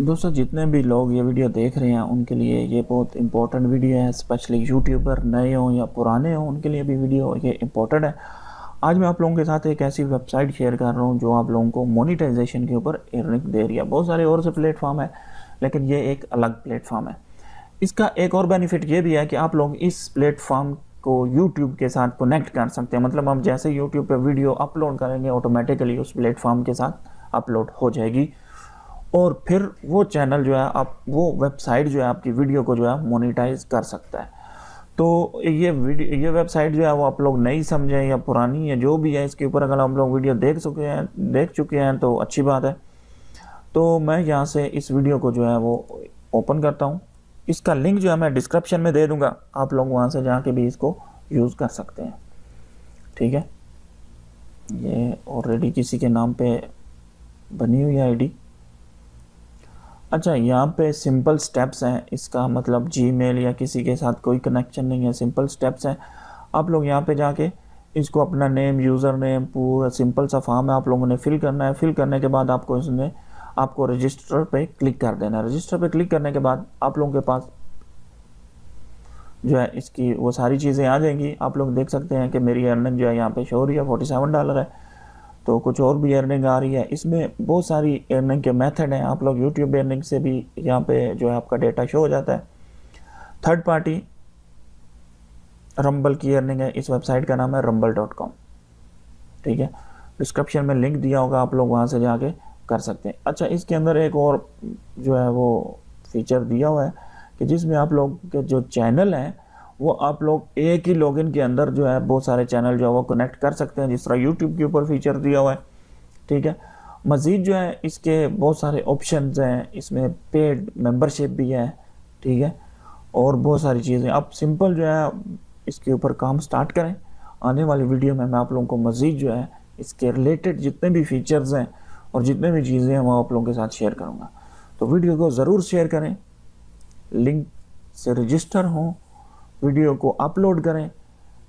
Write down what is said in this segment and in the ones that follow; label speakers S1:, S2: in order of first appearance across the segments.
S1: दोस्तों, जितने भी लोग ये वीडियो देख रहे हैं उनके लिए ये बहुत इंपॉर्टेंट वीडियो है। स्पेशली यूट्यूबर नए हों या पुराने हों, उनके लिए भी वीडियो ये इंपॉर्टेंट है। आज मैं आप लोगों के साथ एक ऐसी वेबसाइट शेयर कर रहा हूँ जो आप लोगों को मोनेटाइजेशन के ऊपर अर्निंग दे रही है। बहुत सारे और से प्लेटफॉर्म है, लेकिन ये एक अलग प्लेटफॉर्म है। इसका एक और बेनिफिट ये भी है कि आप लोग इस प्लेटफॉर्म को यूट्यूब के साथ कनेक्ट कर सकते हैं। मतलब हम जैसे यूट्यूब पे वीडियो अपलोड करेंगे, ऑटोमेटिकली उस प्लेटफॉर्म के साथ अपलोड हो जाएगी और फिर वो चैनल जो है, आप वो वेबसाइट जो है आपकी वीडियो को जो है मोनेटाइज कर सकता है। तो ये वेबसाइट जो है वो आप लोग नहीं समझें या पुरानी है, जो भी है, इसके ऊपर अगर हम लोग वीडियो देख चुके हैं तो अच्छी बात है। तो मैं यहाँ से इस वीडियो को जो है वो ओपन करता हूँ। इसका लिंक जो है मैं डिस्क्रिप्शन में दे दूँगा, आप लोग वहाँ से जाके भी इसको यूज़ कर सकते हैं। ठीक है, ये ऑलरेडी किसी के नाम पे बनी हुई आईडी। अच्छा, यहाँ पे सिंपल स्टेप्स हैं। इसका मतलब जीमेल या किसी के साथ कोई कनेक्शन नहीं है, सिंपल स्टेप्स हैं। आप लोग यहाँ पे जाके इसको अपना नेम, यूज़र नेम, पूरा सिंपल सा फॉर्म है, आप लोगों ने फिल करना है। फिल करने के बाद आपको रजिस्टर पे क्लिक कर देना है। रजिस्टर पे क्लिक करने के बाद आप लोगों के पास जो है इसकी वो सारी चीज़ें आ जाएंगी। आप लोग देख सकते हैं कि मेरी अर्निंग जो है यहाँ पे शो हो रही है, $47 है। तो कुछ और भी अर्निंग आ रही है। इसमें बहुत सारी अर्निंग के मेथड हैं। आप लोग यूट्यूब अर्निंग से भी यहाँ पे जो है आपका डेटा शो हो जाता है। थर्ड पार्टी रंबल की अर्निंग है। इस वेबसाइट का नाम है rumble.com। ठीक है, डिस्क्रिप्शन में लिंक दिया होगा, आप लोग वहाँ से जाके कर सकते हैं। अच्छा, इसके अंदर एक और जो है वो फीचर दिया हुआ है कि जिसमें आप लोग के जो चैनल हैं वो आप लोग एक ही लॉगिन के अंदर जो है बहुत सारे चैनल जो है वो कनेक्ट कर सकते हैं, जिस तरह यूट्यूब के ऊपर फीचर दिया हुआ है। ठीक है, मज़ीद जो है इसके बहुत सारे ऑप्शंस हैं। इसमें पेड मेंबरशिप भी है। ठीक है, और बहुत सारी चीज़ें। आप सिंपल जो है इसके ऊपर काम स्टार्ट करें। आने वाली वीडियो में मैं आप लोगों को मज़ीद जो है इसके रिलेटेड जितने भी फीचर्स हैं और जितने भी चीज़ें हैं वो आप लोगों के साथ शेयर करूँगा। तो वीडियो को ज़रूर शेयर करें, लिंक से रजिस्टर हों, वीडियो को अपलोड करें।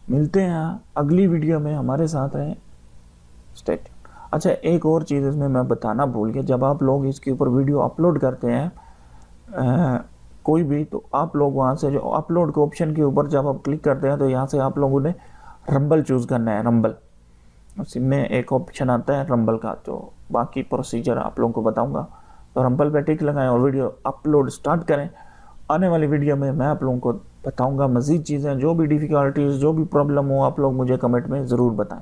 S1: मिलते हैं अगली वीडियो में, हमारे साथ रहें, स्टे ट्यून्ड। अच्छा, एक और चीज़ इसमें मैं बताना भूल गया। जब आप लोग इसके ऊपर वीडियो अपलोड करते हैं कोई भी, तो आप लोग वहाँ से जो अपलोड के ऑप्शन के ऊपर जब आप क्लिक करते हैं तो यहाँ से आप लोगों ने रंबल चूज़ करना है। रंबल, उसमें एक ऑप्शन आता है रंबल का, तो बाकी प्रोसीजर आप लोगों को बताऊँगा। तो रंबल पे टिक लगाएं और वीडियो अपलोड स्टार्ट करें। आने वाली वीडियो में मैं आप लोगों को बताऊंगा मज़ीद चीज़ें। जो भी डिफ़िकल्टीज़, जो भी प्रॉब्लम हो, आप लोग मुझे कमेंट में ज़रूर बताएं।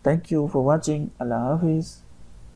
S1: Thank you for watching. अल्लाह हाफिज़।